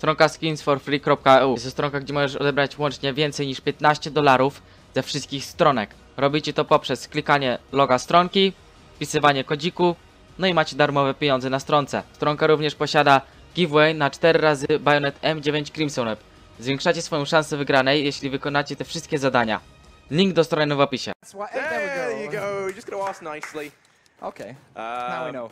Stronka skinsforfree.eu jest to stronka, gdzie możesz odebrać łącznie więcej niż $15 ze wszystkich stronek. Robicie to poprzez klikanie loga stronki, wpisywanie kodziku, no i macie darmowe pieniądze na stronce. Stronka również posiada giveaway na 4 razy bajonet M9 Crimson Web. Zwiększacie swoją szansę wygranej, jeśli wykonacie te wszystkie zadania. Link do strony w opisie. There you go. Just got to ask nicely. Okay. Now we know.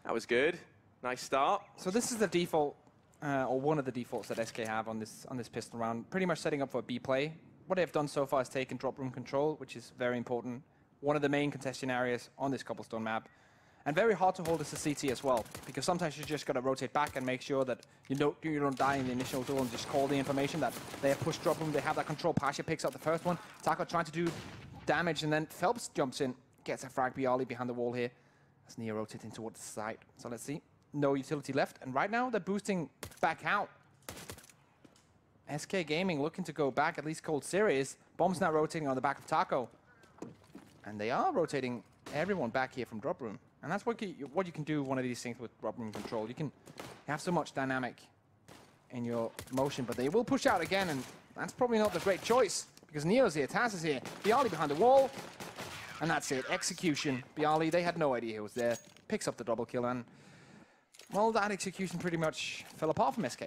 That was good. Nice start. So this is the default, or one of the defaults that SK have on this pistol round. Pretty much setting up for a B play. What they've done so far is taken drop room control, which is very important. One of the main contesting areas on this cobblestone map. And very hard to hold as a CT as well, because sometimes you just got to rotate back and make sure that you don't die in the initial duel and just call the information that they have pushed drop room, they have that control. Pasha picks up the first one. Taco trying to do damage, and then Phelps jumps in, gets a frag Bialy behind the wall here. As Neo rotating towards the side. So let's see. No utility left, and right now they're boosting back out. SK Gaming looking to go back, at least cold series. Bomb's now rotating on the back of Taco. And they are rotating everyone back here from drop room. And that's what you can do one of these things with drop room control. You can have so much dynamic in your motion, but they will push out again, and that's probably not the great choice, because Neo's here, Taz is here, Bialy behind the wall, and that's it. Execution. Bialy, they had no idea he was there. Picks up the double kill, and well, that execution pretty much fell apart from SK.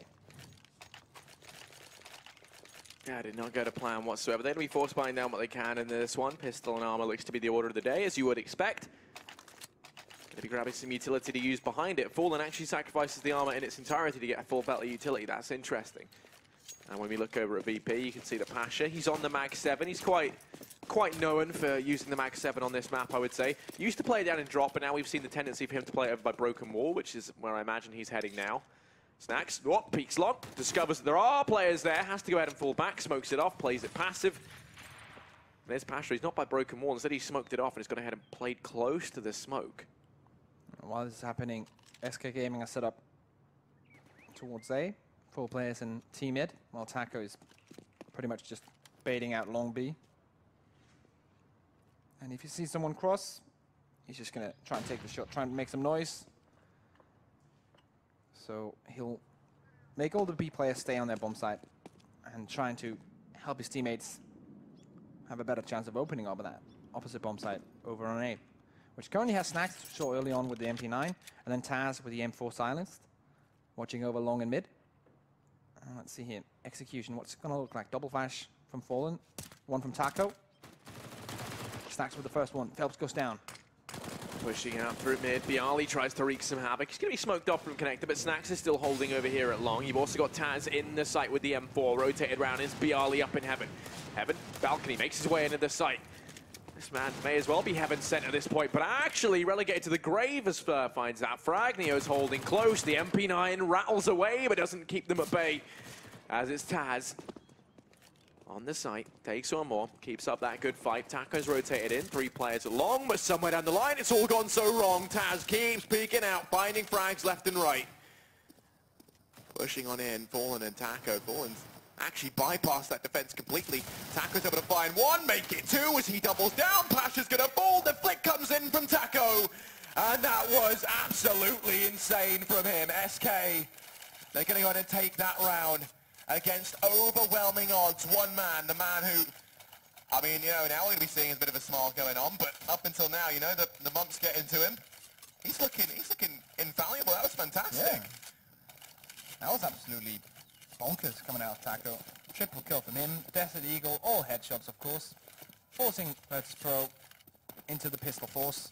Yeah, did not go to plan whatsoever. They're going to be force buying down what they can in this one. Pistol and armor looks to be the order of the day, as you would expect. Going to be grabbing some utility to use behind it. Fallen actually sacrifices the armor in its entirety to get a full belt of utility. That's interesting. And when we look over at VP, you can see that Pasha, he's on the Mag 7. He's quite known for using the Mag 7 on this map, I would say. Used to play it down in drop, but now we've seen the tendency for him to play it over by Broken Wall, which is where I imagine he's heading now. Snacks, peeks long, discovers that there are players there, has to go ahead and fall back, smokes it off, plays it passive. There's Pasha, he's not by Broken Wall, instead he smoked it off and he's gone ahead and played close to the smoke. While this is happening, SK Gaming are set up towards A. 4 players in T mid, while Taco is pretty much just baiting out long B. And if you see someone cross, he's just gonna try and take the shot, try and make some noise. So he'll make all the B players stay on their bomb site and trying to help his teammates have a better chance of opening up that opposite bomb site over on A, which currently has Snacks shot early on with the MP9, and then Taz with the M4 silenced, watching over long and mid. Let's see here, execution, what's it gonna look like? Double flash from Fallen, one from Taco. Snacks with the first one, Phelps goes down. Pushing out through mid, Bialy tries to wreak some havoc. He's going to be smoked off from connector, but Snacks is still holding over here at long. You've also got Taz in the site with the M4, rotated around is Bialy up in Heaven. Heaven, balcony, makes his way into the site. This man may as well be Heaven sent at this point, but actually relegated to the grave as Fur finds that frag. Neo's holding close, the MP9 rattles away, but doesn't keep them at bay. As it's Taz on the site, takes one more, keeps up that good fight. Taco's rotated in, 3 players along, but somewhere down the line, it's all gone so wrong. Taz keeps peeking out, finding frags left and right. Pushing on in, Fallen and Taco. Fallen's actually bypassed that defense completely. Taco's able to find one, make it 2 as he doubles down. Pasha's gonna fall, the flick comes in from Taco. And that was absolutely insane from him. SK, they're gonna go ahead and take that round against overwhelming odds. One man, the man who, I mean, you know, now we're going to be seeing a bit of a smile going on, but up until now, you know, the bumps get into him. He's looking invaluable. That was fantastic. Yeah. That was absolutely bonkers coming out of Taco. Triple kill from him. Desert Eagle, all headshots, of course. Forcing Virtus.pro into the pistol force.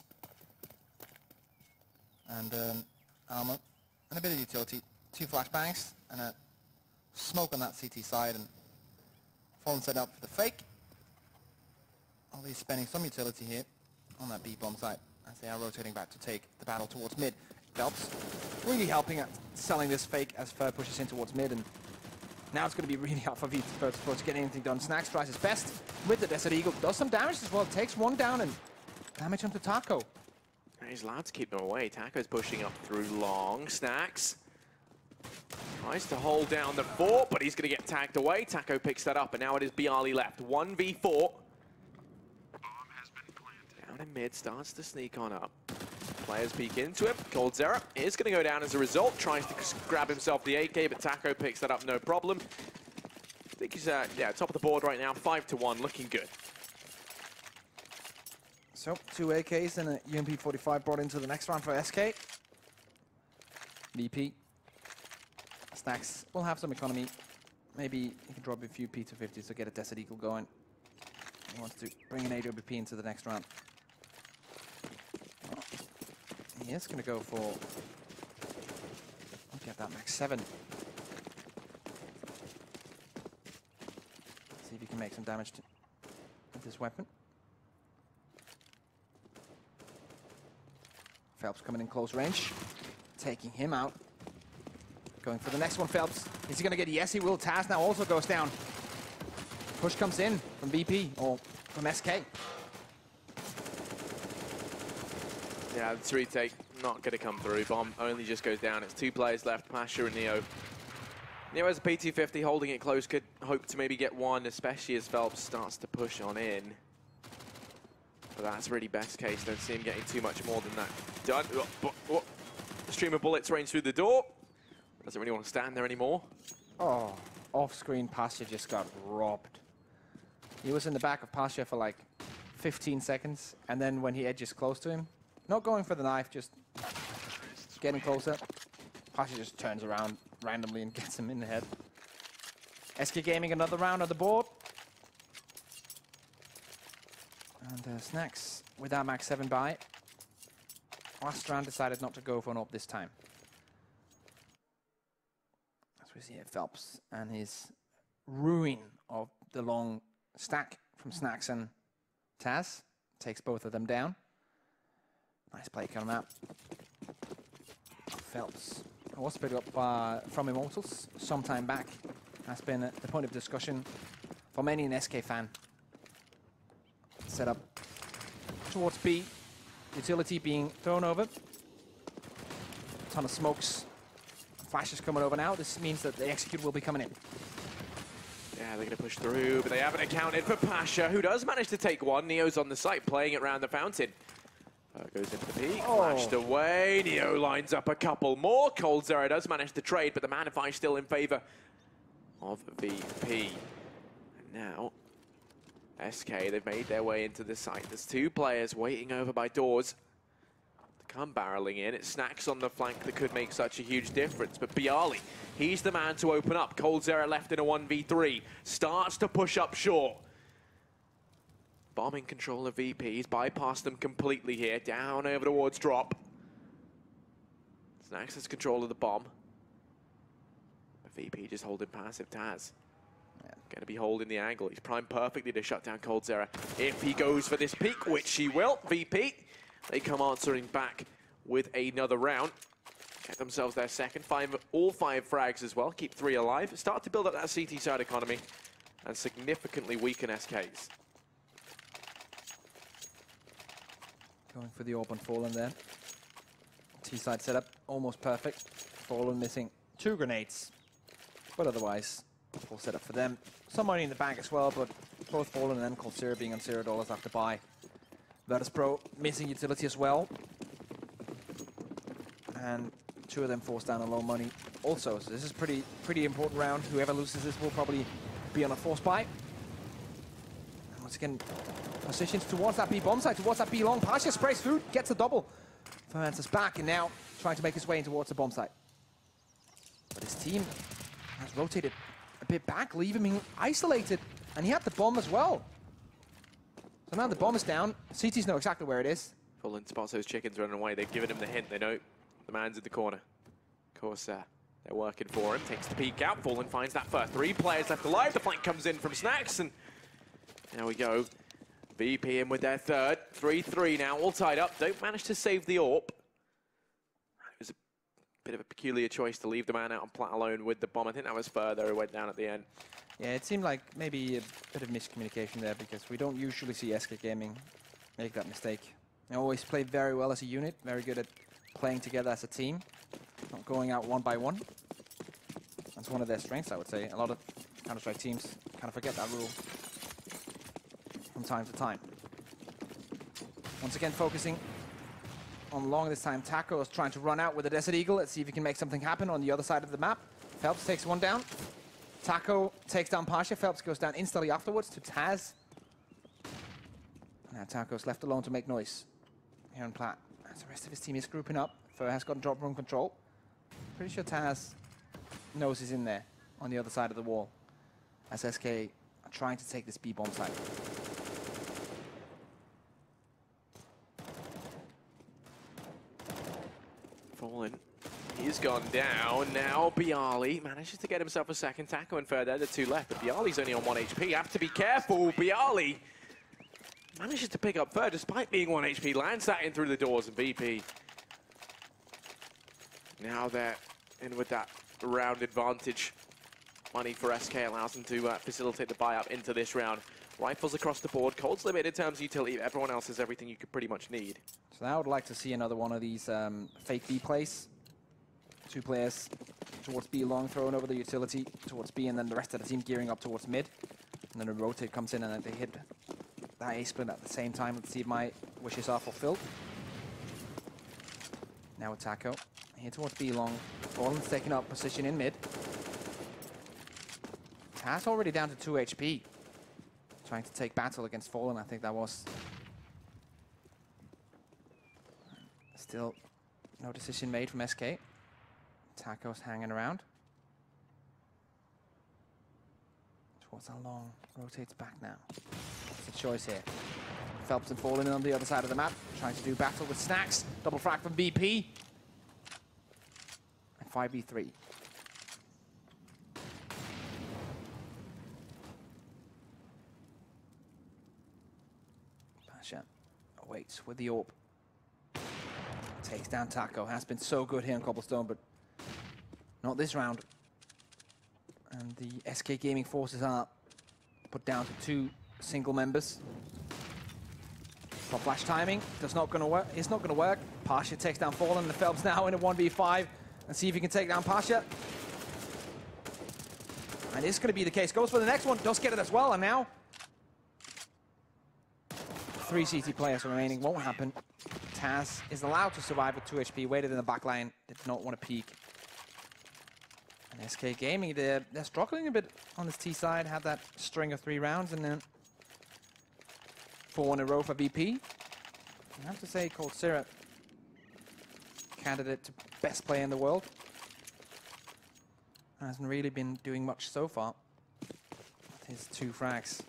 And armor, and a bit of utility. 2 flashbangs, and a smoke on that CT side, and Fallen set up for the fake. Ollie spending some utility here on that B bomb site as they are rotating back to take the battle towards mid. Phelps really helping at selling this fake as Fur pushes in towards mid, and now it's going to be really hard for Virtus.pro to get anything done. Snacks tries his best with the Desert Eagle, does some damage as well, takes one down, and damage onto Taco. He's allowed to keep them away. Taco's pushing up through long. Snacks tries to hold down the fort, but he's going to get tagged away. Taco picks that up, and now it is Bialy left. 1v4. Down in mid, starts to sneak on up. Players peek into him. coldzera is going to go down as a result. Tries to grab himself the AK, but Taco picks that up, no problem. I think he's yeah, top of the board right now, 5-1, looking good. So, 2 AKs and a UMP-45 brought into the next round for SK. VP. Snacks will have some economy. Maybe he can drop a few P250s to get a Desert Eagle going. He wants to bring an AWP into the next round. Oh, he is going to go for... Look at that, max 7. See if he can make some damage to this weapon. Phelps coming in close range, taking him out. Going for the next one, Phelps. Is he going to get? Yes, he will. Taz now also goes down. Push comes in from BP, or from SK. Yeah, the retake not going to come through. Bomb only just goes down. It's 2 players left, Pasha and Neo. Neo has a P250, holding it close. Could hope to maybe get one, especially as Phelps starts to push on in. But that's really best case. Don't see him getting too much more than that done. The stream of bullets range through the door. Doesn't really want to stand there anymore. Oh, off-screen Pasha just got robbed. He was in the back of Pasha for like 15 seconds, and then when he edges close to him, not going for the knife, just getting closer, Pasha just turns around randomly and gets him in the head. SK Gaming another round on the board. And Snacks with our max 7 buy. Last round decided not to go for an AWP this time. As we see here, Phelps and his ruin of the long stack from Snacks and Taz takes both of them down. Nice play coming out. Phelps was picked up from Immortals some time back. Has been the point of discussion for many an SK fan. Set up towards B. Utility being thrown over. A ton of smokes. Flashes coming over now. This means that the execute will be coming in. Yeah, they're going to push through, but they haven't accounted for Pasha, who does manage to take one. Neo's on the site, playing it around the fountain. Goes into the peak, flashed away. Neo lines up a couple more. coldzera does manage to trade, but the Manify still in favor of VP. And now, SK, they've made their way into the site. There's 2 players waiting over by doors to come barreling in. It's Snacks on the flank that could make such a huge difference. But Bialy, he's the man to open up. coldzera left in a 1v3. Starts to push up short. Bomb in control of VP. He's bypassed them completely here. Down over towards drop. Snacks has control of the bomb. But VP just holding passive. Taz. Going to be holding the angle. He's primed perfectly to shut down coldzera. If he goes for this peak, which he will, VP, they come answering back with another round. Get themselves their second. All 5 frags as well. Keep 3 alive. Start to build up that CT side economy and significantly weaken SKs. Going for the open Fallen there. T-side setup, almost perfect. Fallen missing 2 grenades. But otherwise, full setup for them. Some money in the bank as well, but both Fallen and coldzera being on $0 after buy. Virtus.pro missing utility as well. And 2 of them forced down on low money also. So this is pretty important round. Whoever loses this will probably be on a force buy. And once again, positions towards that B bomb site, towards that B long. Pasha sprays through, gets a double. Fermentus back and now trying to make his way in towards the bomb site. But his team has rotated a bit back, leaving him isolated. And he had the bomb as well. So now the bomb is down. CTs know exactly where it is. Fallen spots those chickens running away. They've given him the hint. They know the man's in the corner. Of course, they're working for him. Takes the peek out. Fallen finds that first. 3 players left alive. The flank comes in from Snacks. And there we go. VP in with their third. 3-3 now, all tied up. Don't manage to save the AWP. It was a bit of a peculiar choice to leave the man out on plat alone with the bomb. I think that was further. It went down at the end. Yeah, it seemed like maybe a bit of miscommunication there because we don't usually see SK Gaming make that mistake. They always play very well as a unit, very good at playing together as a team, not going out one by one. That's one of their strengths, I would say. A lot of Counter-Strike teams kind of forget that rule from time to time. Once again, focusing on long this time. Taco is trying to run out with a Desert Eagle. Let's see if he can make something happen on the other side of the map. Phelps takes one down. Taco takes down Pasha. Phelps goes down instantly afterwards to Taz. Now Taco's left alone to make noise here on plat. As the rest of his team is grouping up. Fur has got drop room control. Pretty sure Taz knows he's in there on the other side of the wall. As SK are trying to take this B bomb site. Fallen. He's gone down. Now Bialy manages to get himself a second tackle and further. The two left, but Bialy's only on 1 HP. Have to be careful. Bialy manages to pick up third despite being 1 HP. Lands that in through the doors and BP. Now they're in with that round advantage. Money for SK allows them to facilitate the buy up into this round. Rifles across the board. Cold's limited in terms of utility. Everyone else has everything you could pretty much need. So I would like to see another one of these fake B plays. 2 players towards B long, throwing over the utility towards B, and then the rest of the team gearing up towards mid. And then a rotate comes in and then they hit that A split at the same time. Let's see if my wishes are fulfilled. Now with Taco. Here towards B long. Fallen's taking up position in mid. Taz already down to 2 HP. Trying to take battle against Fallen, I think that was. Still no decision made from SK. Taco's hanging around. Towards how long? Rotates back now. What's the choice here? Phelps and Fallen on the other side of the map. Trying to do battle with Snacks. Double frag from BP. And 5v3. Pasha awaits with the AWP. Takes down Taco. Has been so good here on Cobblestone, but not this round. And the SK Gaming forces are put down to 2 single members. Top flash timing. That's not going to work. It's not going to work. Pasha takes down Fallen. The Phelps now in a 1v5. And see if he can take down Pasha. And it's going to be the case. Goes for the next one. Does get it as well. And now 3 CT players remaining. Won't happen. Taz is allowed to survive with 2 HP. Waited in the back line. Did not want to peek. And SK Gaming, they're struggling a bit on this T side. Had that string of 3 rounds and then 4 in a row for BP. I have to say, Cold Syrup, candidate to best player in the world. Hasn't really been doing much so far with his 2 frags.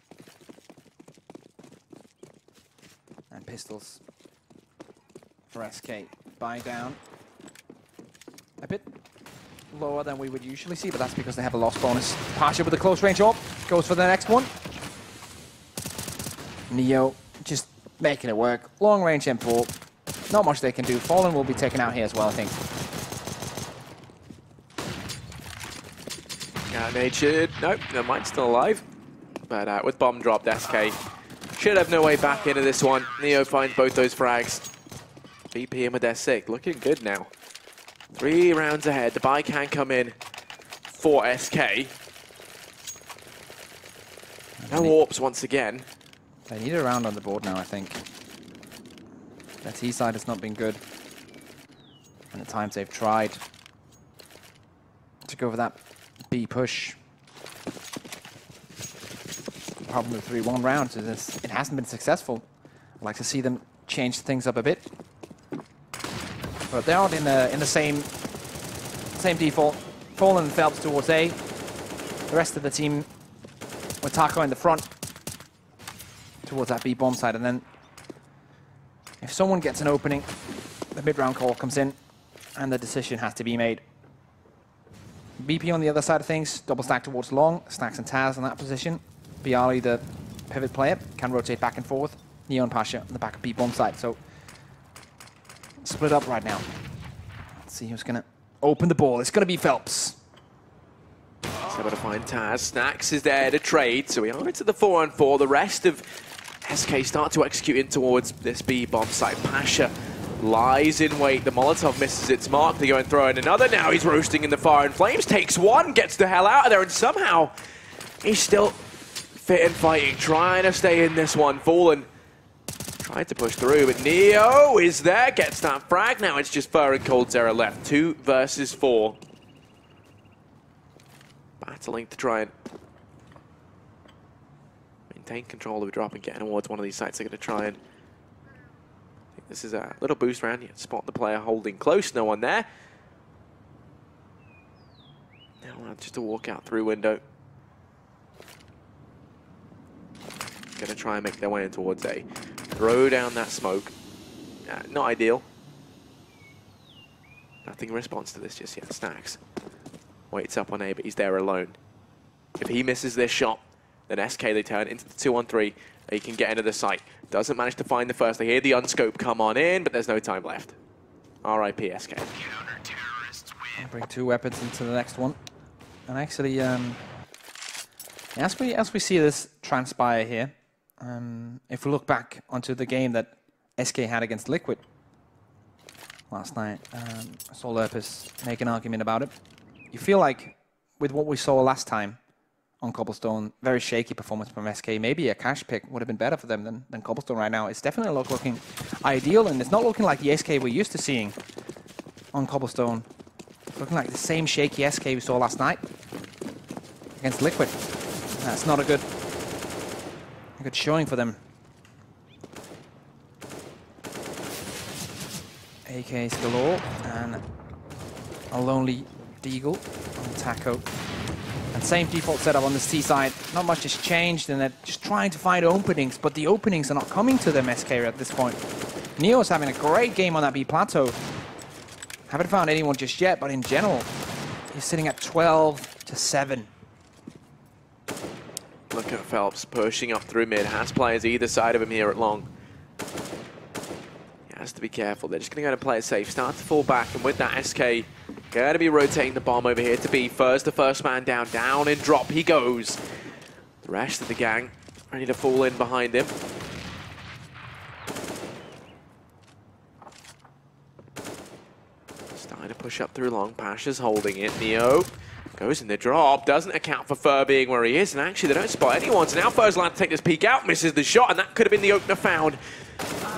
And pistols for SK. Buying down a bit lower than we would usually see, but that's because they have a loss bonus. Pasha with a close range AWP. Goes for the next one. Neo just making it work. Long range M4. Not much they can do. Fallen will be taken out here as well, I think. Natured. Nope, never mind, still alive. But with bomb dropped, SK should have no way back into this one. Neo finds both those frags. BP in with their 6. Looking good now. 3 rounds ahead. The buy can come in for SK. No AWPs once again. They need a round on the board now, I think. Their T side has not been good. And the times they've tried to go for that B push. The problem with 3-1 rounds is it hasn't been successful. I'd like to see them change things up a bit. But they aren't in the same default. Fallen and Phelps towards A. The rest of the team with Taco in the front towards that B bomb side, and then if someone gets an opening, the mid-round call comes in, and the decision has to be made. BP on the other side of things, double stack towards long, Snacks and Taz in that position. Bialy, the pivot player, can rotate back and forth. Neo and Pasha on the back of B bomb side, so split up right now. Let's see who's gonna open the ball. It's gonna be Phelps. He's able to find Taz. Snacks is there to trade, so we are into the 4-on-4. The rest of SK start to execute in towards this B bomb site. Pasha lies in wait. The Molotov misses its mark. They go and throw in another. Now he's roasting in the fire and flames. Takes one, gets the hell out of there, and somehow he's still fit and fighting, trying to stay in this one. Fallen Tried to push through, but Neo is there, gets that frag. Now it's just Fur and coldzera left. 2 versus 4. Battling to try and maintain control of the drop and getting towards one of these sites. They're going to try and... I think this is a little boost round. You spot the player holding close. No one there. Now just a walk out through window. Going to try and make their way in towards A. Throw down that smoke. Not ideal. Nothing in response to this just yet. Snacks waits up on A, but he's there alone. If he misses this shot, then SK, they turn into the 2-on-3. They can get into the site. Doesn't manage to find the first. They hear the unscope come on in, but there's no time left. RIP SK. I'll bring 2 weapons into the next one. And actually, as we see this transpire here, if we look back onto the game that SK had against Liquid last night, I saw Lurpus make an argument about it. You feel like, with what we saw last time on Cobblestone, very shaky performance from SK. Maybe a cash pick would have been better for them than Cobblestone right now. It's definitely not looking ideal, and it's not looking like the SK we're used to seeing on Cobblestone. It's looking like the same shaky SK we saw last night against Liquid. That's not a good showing for them. AKs galore and a lonely Deagle on Taco. And same default setup on this T side. Not much has changed, and they're just trying to find openings, but the openings are not coming to them, SK, at this point. Neo's having a great game on that B plateau. Haven't found anyone just yet, but in general, he's sitting at 12-7. Look at Phelps pushing up through mid. Has players either side of him here at long. He has to be careful. They're just going to go and play it safe. Start to fall back, and with that, SK going to be rotating the bomb over here to B. First, the first man down. Down and drop he goes. The rest of the gang ready to fall in behind him. Starting to push up through long. Pasha's holding it. Neo goes in the drop, doesn't account for Fur being where he is, and actually they don't spot anyone, so now Fur's allowed to take this peek out, misses the shot, and that could have been the opener found.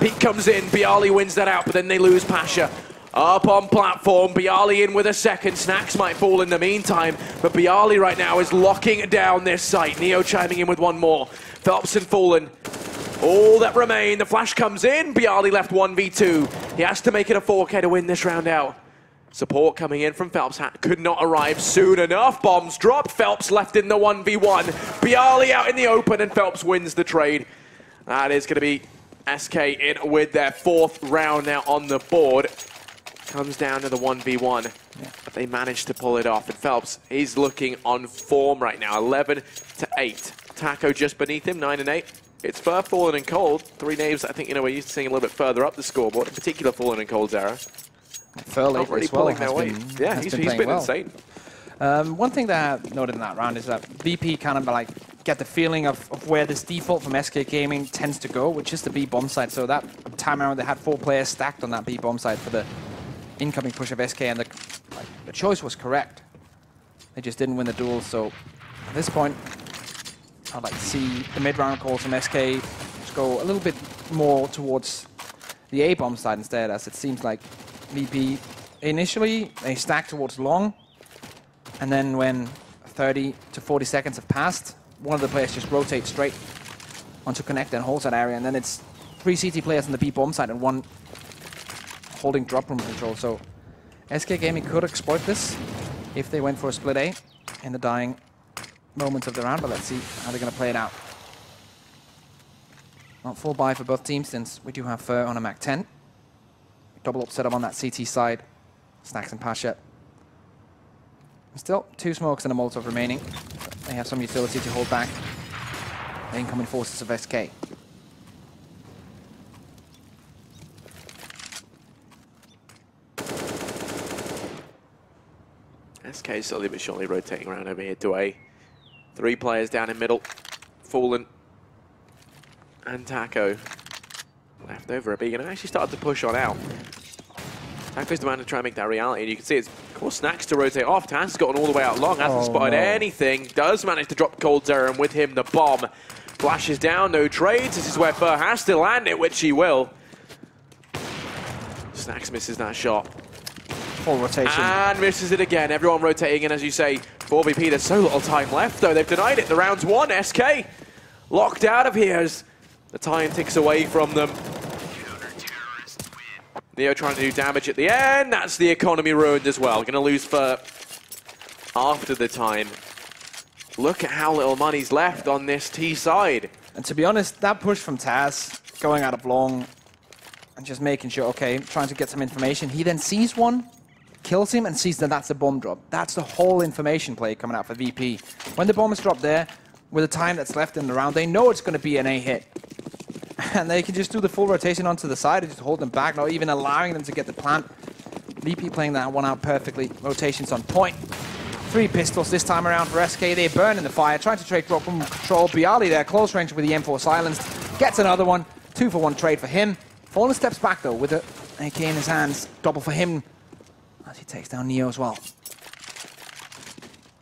Peek comes in, Bialy wins that out, but then they lose Pasha. Up on platform, Bialy in with a second, Snacks might fall in the meantime, but Bialy right now is locking down this site. Neo chiming in with one more. Phelps and Fallen, all that remain, the flash comes in, Bialy left 1v2. He has to make it a 4K to win this round out. Support coming in from Phelps, could not arrive soon enough. Bombs dropped, Phelps left in the 1v1. Bialy out in the open, and Phelps wins the trade. That is going to be SK in with their 4th round now on the board. Comes down to the 1v1. Yeah. But they managed to pull it off, and Phelps is looking on form right now, 11-8. Taco just beneath him, 9-8. It's Fur, Fallen, and Cold. 3 names I think we're used to seeing a little bit further up the scoreboard, in particular Fallen and Coldzera. Fur lately as well he's been well. Insane. One thing that I noted in that round is that BP kind of like get the feeling of where this default from SK Gaming tends to go, which is the B bomb side. So that time around they had 4 players stacked on that B bomb side for the incoming push of SK, and the choice was correct. They just didn't win the duel. So at this point, I'd like to see the mid-round calls from SK just go a little bit more towards the A bomb side instead, as it seems like VP initially they stack towards long, and then when 30 to 40 seconds have passed, one of the players just rotates straight onto connect and holds that area, and then it's 3 CT players on the B bomb side and 1 holding drop room control. So SK Gaming could exploit this if they went for a split A in the dying moments of the round, but let's see how they're going to play it out. Not full buy for both teams, since we do have Fur on a Mac 10. Double up setup on that CT side. Snacks and Pasha. Still 2 smokes and a Molotov remaining. They have some utility to hold back the incoming forces of SK. SK slowly but surely rotating around over here to A. 3 players down in middle. Fallen and Taco left over a B, and actually started to push on out. Taco's the man to try and make that reality, and you can see it's, of course, Snacks to rotate off. Taz has gotten all the way out long, hasn't spotted anything, does manage to drop coldzera, and with him the bomb. Flashes down, no trades. This is where Fur has to land it, which he will. Snax misses that shot. Full rotation. And misses it again. Everyone rotating in, as you say, for VP. There's so little time left, though. They've denied it. The round's won. SK locked out of here as the time ticks away from them. Neo trying to do damage at the end. That's the economy ruined as well. Going to lose for after the time. Look at how little money's left on this T side. And to be honest, that push from Taz, going out of long and just making sure, okay, trying to get some information. He then sees one, kills him, and sees that that's a bomb drop. That's the whole information play coming out for VP. When the bomb is dropped there, with the time that's left in the round, they know it's going to be an A hit. And they can just do the full rotation onto the side and just hold them back, not even allowing them to get the plant. VP playing that one out perfectly. Rotations on point. 3 pistols this time around for SK. They burn in the fire, trying to trade drop room control. Bialy there, close range with the M4 silenced. Gets another one. 2-for-1 trade for him. Fallen steps back though with the AK in his hands. Double for him as he takes down Neo as well.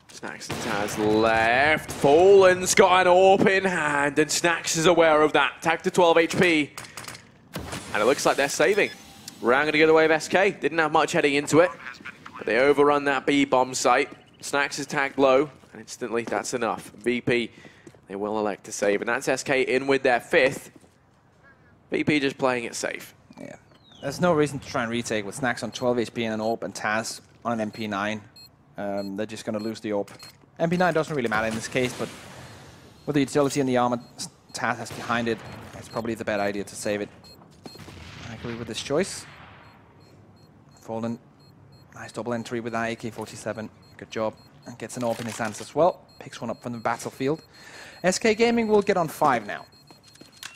Snax and Taz left. Fallen's got an AWP in hand, and Snax is aware of that. Tag to 12 HP. And it looks like they're saving. Round going to go the way of SK. Didn't have much heading into it, but they overrun that B bomb site. Snax is tagged low, and instantly that's enough. VP, they will elect to save, and that's SK in with their 5th. VP just playing it safe. Yeah. There's no reason to try and retake with Snax on 12 HP and an AWP and Taz on an MP9. They're just going to lose the AWP. MP9 doesn't really matter in this case, but with the utility and the armor Taz has behind it, it's probably the bad idea to save it. I agree with this choice. Fallen, nice double entry with that AK-47. Good job. And gets an AWP in his hands as well. Picks one up from the battlefield. SK Gaming will get on 5 now.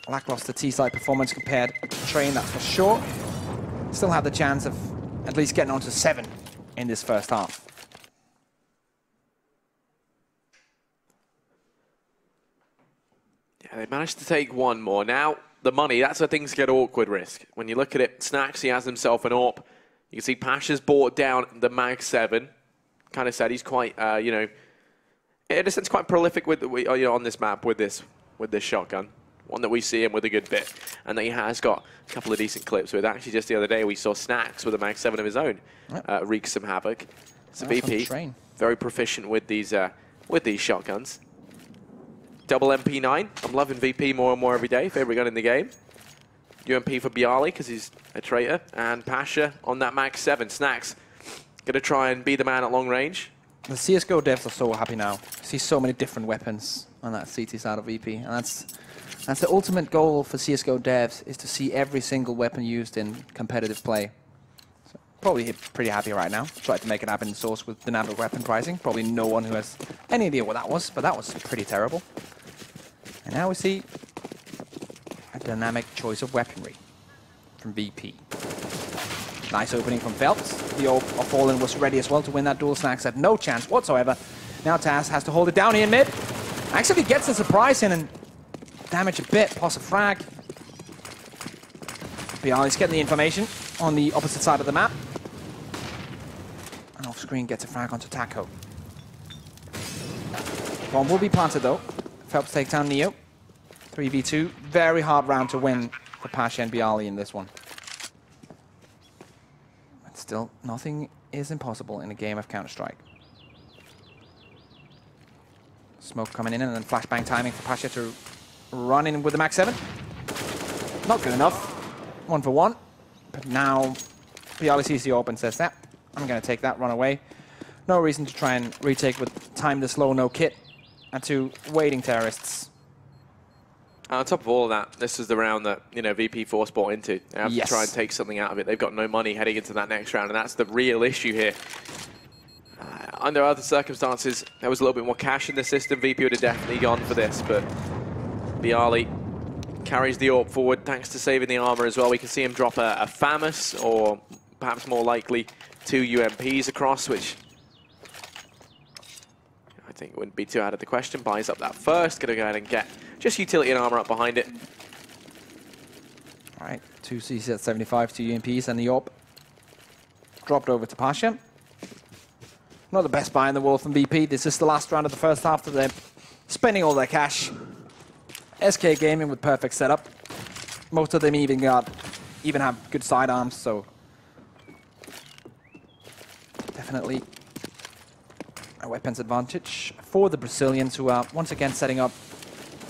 Lackluster T-side performance compared to Train, that's for sure. Still have the chance of at least getting on to 7 in this first half. Yeah, they managed to take one more. Now, the money, that's where things get awkward, Risk. When you look at it, Snax, he has himself an AWP. You can see Pasha's bought down the Mag 7. Kind of said he's quite, you know, in a sense, quite prolific with, you know, on this map with this shotgun. One that we see him with a good bit, and that he has got a couple of decent clips with. Actually, just the other day, we saw Snax with a Mag 7 of his own wreak some havoc. So VP, very proficient with these shotguns. Double MP9. I'm loving VP more and more every day. Favorite gun in the game. UMP for Bialy because he's a traitor, and Pasha on that Mag 7. Snax going to try and be the man at long range. The CSGO devs are so happy now. I see so many different weapons on that CT side of VP, and that's the ultimate goal for CSGO devs, is to see every single weapon used in competitive play. So probably pretty happy right now. Tried to make it happen in Source with dynamic weapon pricing. Probably no one who has any idea what that was, but that was pretty terrible. And now we see a dynamic choice of weaponry from VP. Nice opening from Phelps. The AWP of Fallen was ready as well to win that duel. Snax had no chance whatsoever. Now Taz has to hold it down here in mid. Actually gets a surprise in and damage a bit. Pos a frag. Bialy's getting the information on the opposite side of the map. And off screen gets a frag onto Taco. Bomb will be planted though. Phelps takes down Neo. 3v2. Very hard round to win for Pasha and Bialy in this one. But still, nothing is impossible in a game of Counter-Strike. Smoke coming in and then flashbang timing for Pasha to run in with the Mag 7. Not good enough. 1 for 1. But now Bialy sees the AWP and says that. I'm going to take that, run away. No reason to try and retake with time this low, no kit. And 2 waiting terrorists. On top of all of that, this is the round that, you know, VP force bought into. They have to try and take something out of it. They've got no money heading into that next round, and that's the real issue here. Under other circumstances, there was a little bit more cash in the system. VP would have definitely gone for this, but Bialy carries the AWP forward thanks to saving the armor as well. We can see him drop a FAMAS, or perhaps more likely 2 UMPs across, which I think wouldn't be too out of the question. Buys up that first, gonna go ahead and get just utility and armor up behind it. All right, 2 CZ75, 2 UMPs, and the AWP dropped over to Pasha. Not the best buy in the world from VP. This is the last round of the first half that they're spending all their cash. SK Gaming with perfect setup. Most of them even have good sidearms, so definitely a weapons advantage for the Brazilians, who are once again setting up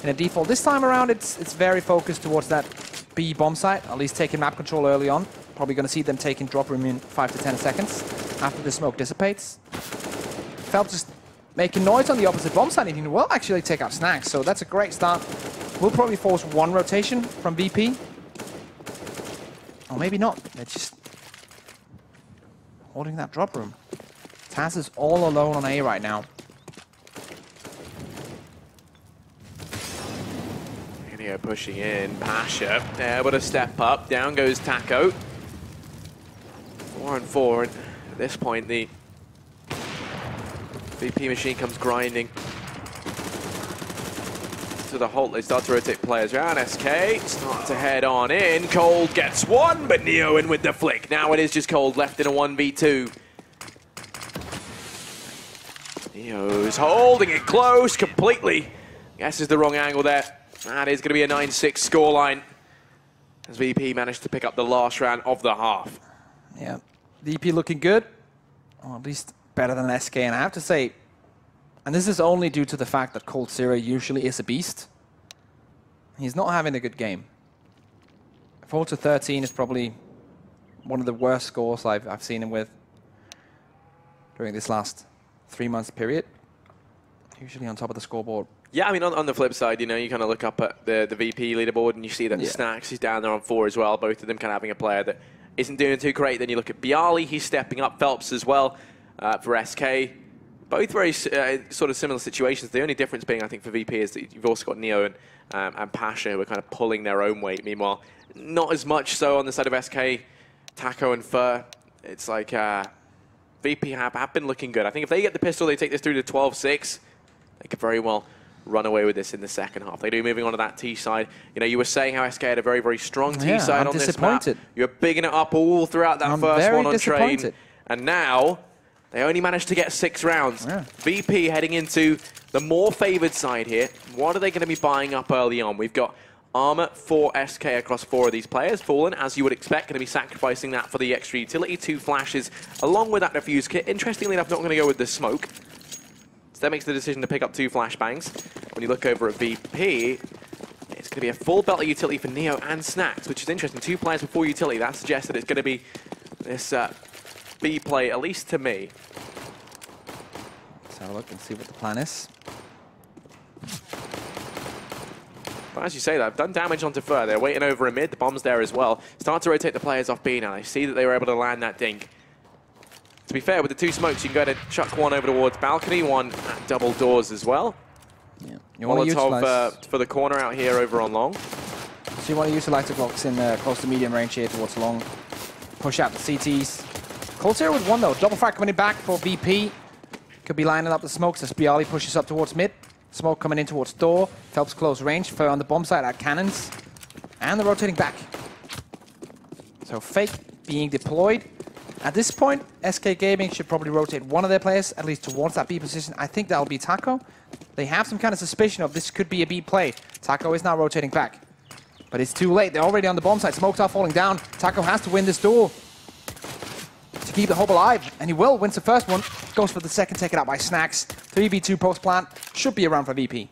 in a default. This time around, it's very focused towards that B bomb site, at least taking map control early on. Probably going to see them taking drop room in 5 to 10 seconds after the smoke dissipates. Phelps is making noise on the opposite bomb site, and he will actually take out Snacks, so that's a great start. We'll probably force one rotation from VP. Or maybe not. They're just holding that drop room. Taz is all alone on A right now. Neo pushing in. Pasha able to step up. Down goes Taco. 4 on 4. And at this point, the VP machine comes grinding to the halt. They start to rotate players around. SK start to head on in. Cold gets one, but Neo in with the flick. Now it is just Cold left in a 1v2. Neo's holding it close completely. Guesses the wrong angle there. That is going to be a 9-6 scoreline as VP managed to pick up the last round of the half. Yeah, VP looking good, or at least better than SK, and I have to say, and this is only due to the fact that Cold Zero usually is a beast. He's not having a good game. 4 to 13 is probably one of the worst scores I've seen him with during this last 3 months period. Usually on top of the scoreboard. Yeah, I mean, on the flip side, you know, you kind of look up at the VP leaderboard and you see that Snacks is down there on 4 as well. Both of them kind of having a player that isn't doing too great. Then you look at Bialy, he's stepping up. Phelps as well for SK. Both very sort of similar situations. The only difference being, I think, for VP is that you've also got Neo and Pasha who are kind of pulling their own weight. Meanwhile, not as much so on the side of SK, Taco and Fur. It's like VP have been looking good. I think if they get the pistol, they take this through to 12-6. They could very well run away with this in the second half. They do, moving on to that T side. You know, you were saying how SK had a very, very strong T side on this map. You're bigging it up all throughout that first one on train. And now, they only managed to get 6 rounds. Yeah. VP heading into the more favored side here. What are they going to be buying up early on? We've got armor for SK across 4 of these players. Fallen, as you would expect, going to be sacrificing that for the extra utility. 2 flashes, along with that defuse kit. Interestingly enough, not going to go with the smoke. So that makes the decision to pick up 2 flashbangs. When you look over at VP, it's going to be a full belt of utility for Neo and Snacks, which is interesting. 2 players with 4 utility. That suggests that it's going to be this B play, at least to me. Let's have a look and see what the plan is. But as you say, they've done damage onto Fur. They're waiting over a mid. The bomb's there as well. Start to rotate the players off B now. They see that they were able to land that dink. To be fair, with the 2 smokes, you can go ahead and chuck 1 over towards balcony, 1 at double doors as well. Yeah. Molotov for the corner out here over on long. So you want to utilize the blocks in close to medium range here towards long. Push out the CTs. Cold Zero with 1 though. Double frag coming back for VP. Could be lining up the smokes as Bialy pushes up towards mid. Smoke coming in towards door. Phelps close range. Fur on the bomb site at cannons. And they're rotating back. So fake being deployed. At this point, SK Gaming should probably rotate 1 of their players, at least towards that B position. I think that'll be Taco. They have some kind of suspicion of this could be a B play. Taco is now rotating back. But it's too late. They're already on the bomb site. Smokes are falling down. Taco has to win this duel to keep the hope alive. And he will. Wins the first one. Goes for the second, taken out by Snacks. 3v2 post-plant. Should be around for VP.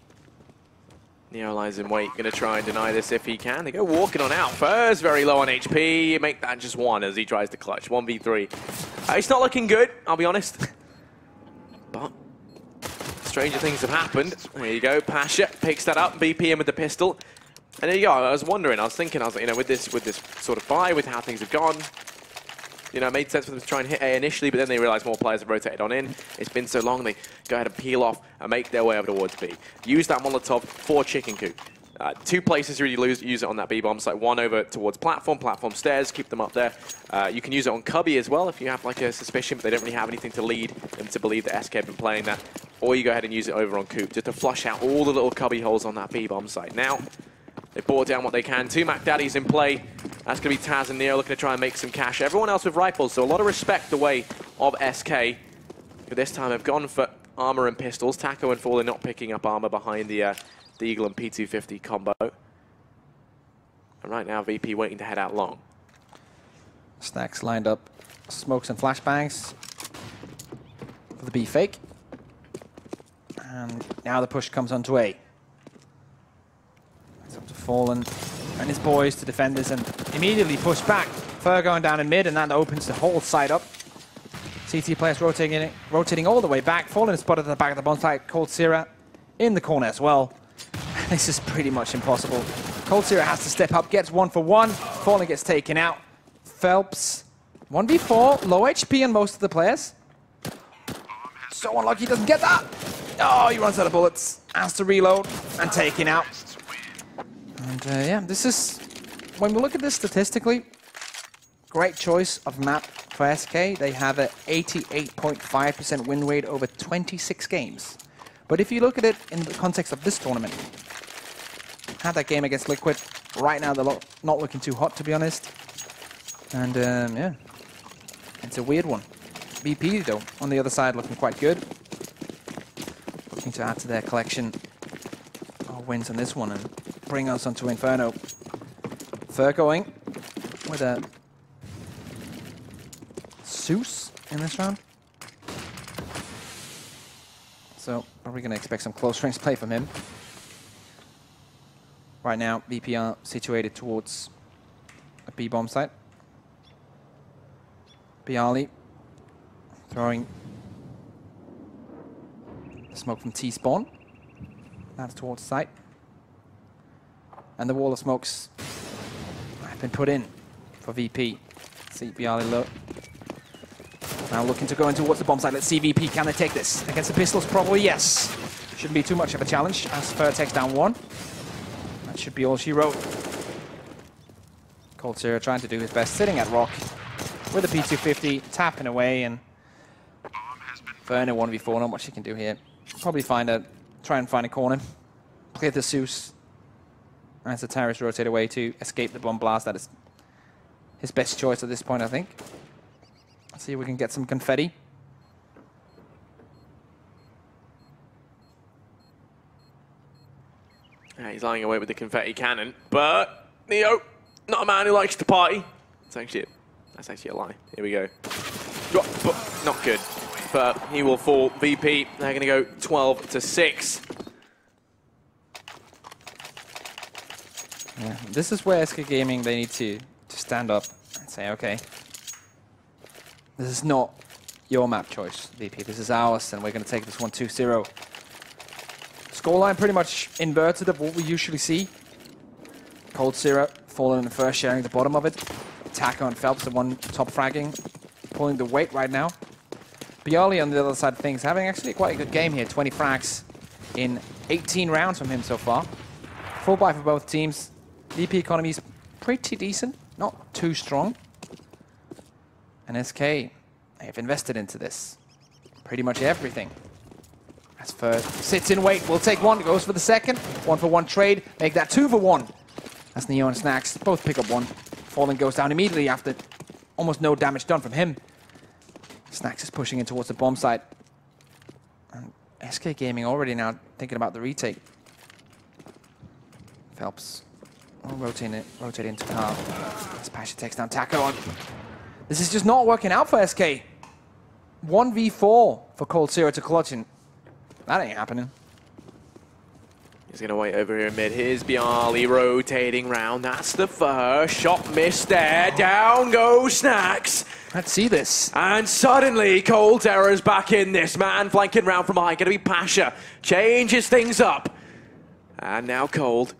Neo lies in wait, going to try and deny this if he can. They go walking on out. Fur's very low on HP. Make that just 1 as he tries to clutch. 1v3. It's not looking good, I'll be honest. But stranger things have happened. There you go. Pasha picks that up. VP in with the pistol. And there you go. I was wondering, I was like, you know, with this sort of buy, with how things have gone, you know, it made sense for them to try and hit A initially, but then they realized more players have rotated on in. It's been so long, they go ahead and peel off and make their way over towards B. Use that Molotov for Chicken Coop. 2 places to really use it on that B bomb site. 1 over towards platform stairs, keep them up there. You can use it on Cubby as well if you have like a suspicion, but they don't really have anything to lead them to believe that SK have been playing that. Or you go ahead and use it over on Coop just to flush out all the little Cubby holes on that B bomb site. Now, they brought down what they can. 2 Mac Daddies in play. That's going to be Taz and Neo looking to try and make some cash. Everyone else with rifles, so a lot of respect the way of SK. But this time have gone for armor and pistols. Taco and Fallen not picking up armor behind the Eagle and P250 combo. And right now, VP waiting to head out long. Snacks lined up, smokes and flashbangs for the B fake. And now the push comes onto A. It's up to Fallen and his boys to defend this and immediately push back. Fur going down in mid, and that opens the whole side up. CT players rotating all the way back. Fallen is spotted at the back of the bomb site. Cold Sierra in the corner as well. This is pretty much impossible. Cold Sierra has to step up, gets 1 for 1. Fallen gets taken out. Phelps, 1v4, low HP on most of the players. So unlucky, doesn't get that. Oh, he runs out of bullets, has to reload, and taken out. And yeah, this is, when we look at this statistically, great choice of map for SK. They have an 88.5% win rate over 26 games. But if you look at it in the context of this tournament, had that game against Liquid, right now they're not looking too hot, to be honest. And yeah, it's a weird one. BP, though, on the other side, looking quite good. Looking to add to their collection of wins on this one and bring us onto Inferno. Fur going with a Zeus in this round. So, are we going to expect some close range play from him? Right now, BP are situated towards a B bomb site. Bialy throwing the smoke from T-spawn. That's towards site. And the wall of smokes have been put in for VP. See Bialy low. Now looking to go in towards the bomb site. Let's see VP, can they take this? Against the pistols, probably yes. Shouldn't be too much of a challenge as Fur takes down 1. That should be all she wrote. Cold Sierra trying to do his best, sitting at rock with a P250, tapping away, and Verna 1v4, not much he can do here. Probably try and find a corner, clear the Zeus, as the terrorists rotate away to escape the bomb blast. That is his best choice at this point, I think. Let's see if we can get some confetti. Yeah, he's lying away with the confetti cannon, but Neo, not a man who likes to party. That's actually a lie. Here we go. Drop, but not good. But he will fall. VP, they're going to go 12-6. Yeah, this is where SK Gaming, they need to stand up and say, okay, this is not your map choice, VP. This is ours, and we're going to take this one 2-0. Scoreline pretty much inverted of what we usually see. Cold Sierra falling in the first, sharing the bottom of it. Taco and Phelps, the one top fragging, pulling the weight right now. Bialy on the other side of things, having actually quite a good game here. 20 frags in 18 rounds from him so far. Full buy for both teams. VP economy is pretty decent, not too strong. And SK, they have invested into this. Pretty much everything. As Fur sits in wait, will take 1, goes for the second. 1 for 1 trade, make that 2 for 1. As Neo and Snacks both pick up 1. Fallen goes down immediately after almost no damage done from him. Snacks is pushing in towards the bomb site. And SK Gaming already now thinking about the retake. Phelps rotating into Carl. As Pasha takes down Taco on. This is just not working out for SK. 1v4 for Cold Sierra to clutch, and that ain't happening. He's going to wait over here in mid. Here's Bialy rotating round. That's the first shot missed there. Down goes Snacks. Let's see this. And suddenly, Cold Sierra's back in this. Man flanking round from behind. Going to be Pasha. Changes things up. And now Cold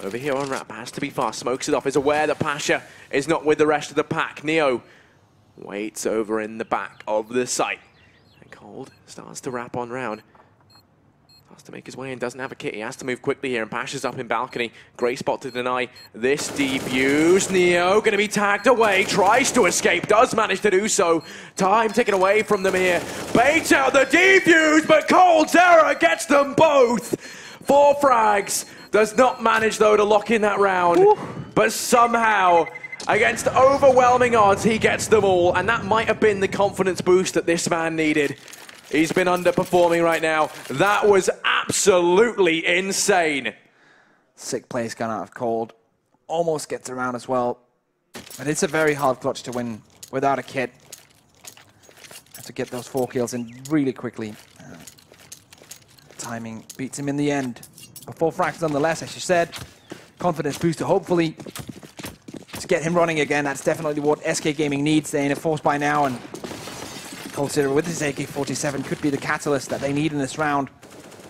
over here on ramp. Has to be fast. Smokes it off. Is aware that Pasha is not with the rest of the pack. Neo waits over in the back of the site. And Cold starts to wrap on round. Has to make his way in, doesn't have a kit. He has to move quickly here, and Pasha's up in balcony. Great spot to deny this defuse. Neo going to be tagged away, tries to escape, does manage to do so. Time taken away from them here. Baits out the defuse, but Cold Sierra gets them both. 4 frags. Does not manage, though, to lock in that round. Ooh. But somehow, against overwhelming odds, he gets them all, and that might have been the confidence boost that this man needed. He's been underperforming right now. That was absolutely insane. Sick plays gone out of cold. Almost gets around as well. But it's a very hard clutch to win without a kit. Have to get those 4 kills in really quickly. Timing beats him in the end. But 4 fractions nonetheless, as you said. Confidence booster, hopefully, to get him running again. That's definitely what SK Gaming needs. They're in a force by now, and consider with his AK-47 could be the catalyst that they need in this round.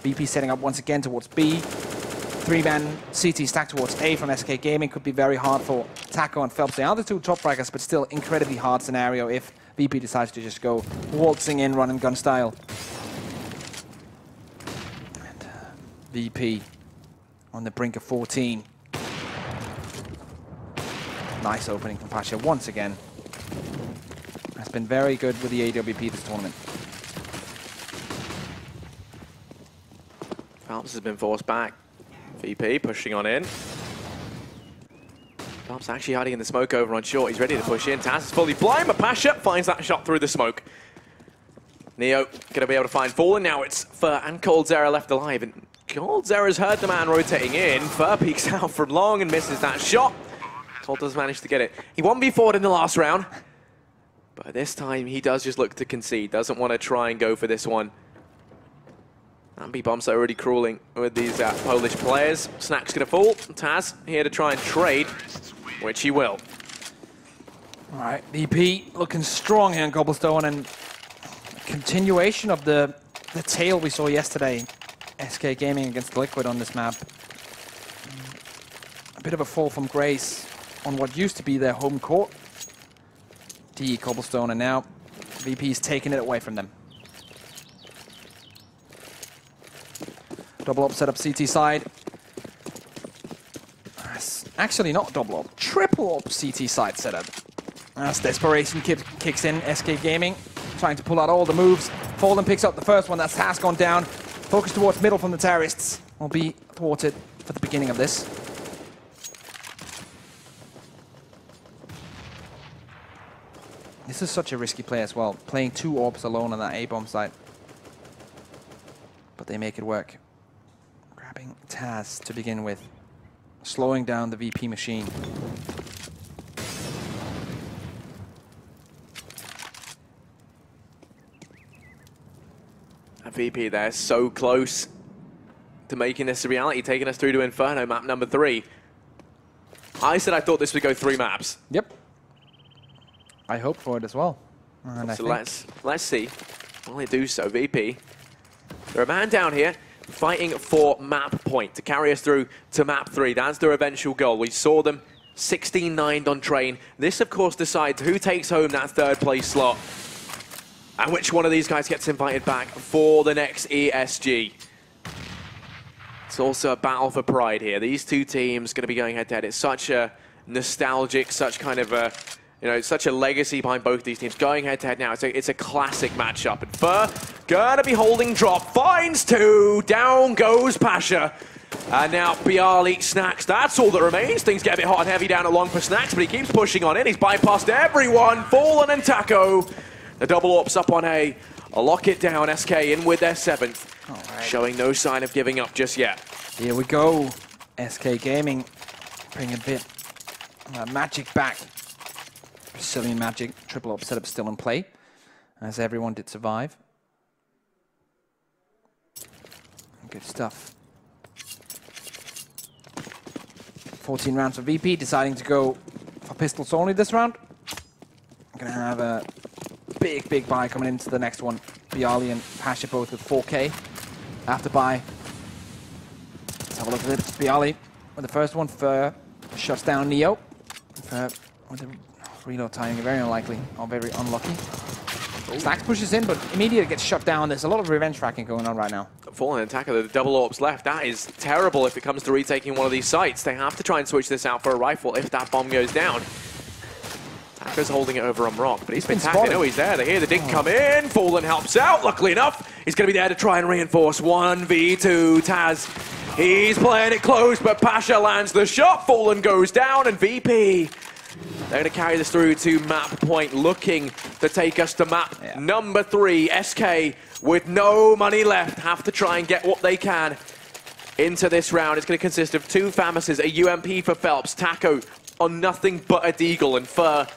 BP setting up once again towards B. 3-man CT stack towards A from SK Gaming. Could be very hard for Taco and Phelps. They are the 2 top fraggers, but still incredibly hard scenario if VP decides to just go waltzing in, run and gun style. And VP on the brink of 14. Nice opening from Pasha once again. Has been very good with the AWP this tournament. Phelps has been forced back. VP pushing on in. Phelps actually hiding in the smoke over on short. He's ready to push in. Taz is fully blind, but Pasha finds that shot through the smoke. Neo going to be able to find Fallen. Now it's Fur and coldzera left alive. And coldzera's heard the man rotating in. Fur peeks out from long and misses that shot. Cold does manage to get it. He 1v4'd in the last round. But this time he does just look to concede. Doesn't want to try and go for this one. And B-Bombs are already crawling with these Polish players. Snack's going to fall. Taz here to try and trade, which he will. All right, VP looking strong here in Cobblestone, and a continuation of the tail we saw yesterday. SK Gaming against Liquid on this map. A bit of a fall from grace on what used to be their home court. DE Cobblestone, and now VP's taking it away from them. Double up set up CT side. Actually not double up, triple up CT side setup. As desperation kicks in, SK Gaming trying to pull out all the moves. Fallen picks up the first one, that's Task gone down. Focus towards middle from the terrorists. Will be thwarted for the beginning of this. This is such a risky play as well, playing 2 orbs alone on that A-bomb site. But they make it work. Grabbing Taz to begin with, slowing down the VP machine. And VP there, so close to making this a reality, taking us through to Inferno, map number 3. I said I thought this would go 3 maps. Yep. I hope for it as well. And so let's see. Will they do so? VP. They're a man down here fighting for map point to carry us through to map 3. That's their eventual goal. We saw them 16-9'd on train. This, of course, decides who takes home that 3rd place slot and which one of these guys gets invited back for the next ESG. It's also a battle for pride here. These 2 teams going to be going head-to-head. It's such a nostalgic, such kind of a, you know, such a legacy behind both these teams. Going head-to-head now, it's a classic matchup. And Fur gonna be holding drop, finds 2, down goes Pasha. And now Bialy Snacks, that's all that remains. Things get a bit hot and heavy down at long for Snacks, but he keeps pushing on in. He's bypassed everyone, Fallen and Taco. The double ops up on A. I'll lock it down, SK in with their 7th. Right. Showing no sign of giving up just yet. Here we go. SK Gaming bring a bit of magic back. Brazilian magic, triple up setup still in play, as everyone did survive. Good stuff. 14 rounds for VP, deciding to go for pistols only this round. I'm gonna have a big buy coming into the next one. Bialy and Pasha both with 4K. After buy. Let's have a look at it. Bialy with the first one. Fur shuts down Neo. Fur with the reload timing, very unlikely, or very unlucky. Snacks pushes in, but immediately gets shut down. There's a lot of revenge tracking going on right now. Fallen attacker, the double orbs left. That is terrible if it comes to retaking one of these sites. They have to try and switch this out for a rifle if that bomb goes down. Tacker's holding it over on Rock, but he's been tagged. Oh, he's there. They hear the dig come in. Fallen helps out. Luckily enough, he's going to be there to try and reinforce 1v2. Taz, he's playing it close, but Pasha lands the shot. Fallen goes down, and VP They're going to carry this through to map point, looking to take us to map number 3. SK with no money left, have to try and get what they can into this round. It's going to consist of 2 Famises, a UMP for Phelps, Taco on nothing but a Deagle, and Fur,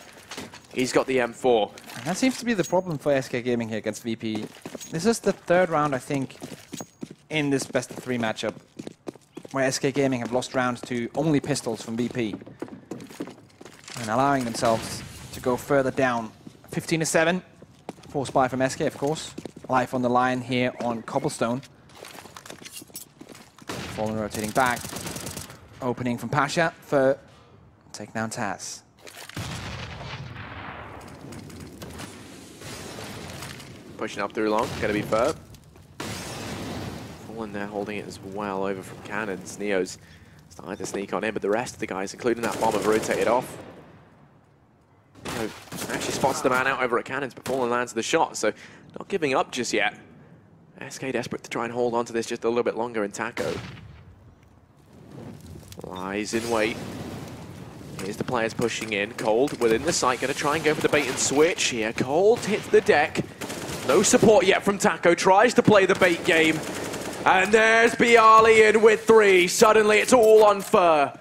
he's got the M4. And that seems to be the problem for SK Gaming here against VP. This is the 3rd round, I think, in this best of 3 matchup, where SK Gaming have lost rounds to only pistols from VP. And allowing themselves to go further down. 15-7. Force buy from SK, of course. Life on the line here on Cobblestone. Fallen rotating back. Opening from Pasha for take down Taz. Pushing up through long, gonna be Fur. Fallen there holding it as well over from Cannons. Neo's starting to sneak on in, but the rest of the guys, including that bomb, have rotated off. Neo actually spots the man out over at Cannons, but Fallen lands the shot, so not giving up just yet. SK desperate to try and hold on to this just a little bit longer, and Taco lies in wait. Here's the players pushing in. Cold within the site, going to try and go for the bait and switch here. Cold hits the deck. No support yet from Taco. Tries to play the bait game. And there's Bialy in with 3. Suddenly it's all on Fur.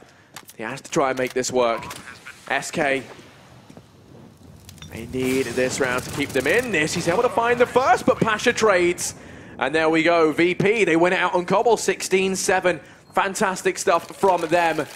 He has to try and make this work. SK, they need this round to keep them in this. He's able to find the first, but Pasha trades. And there we go. VP, they win it out on Cobble, 16-7. Fantastic stuff from them.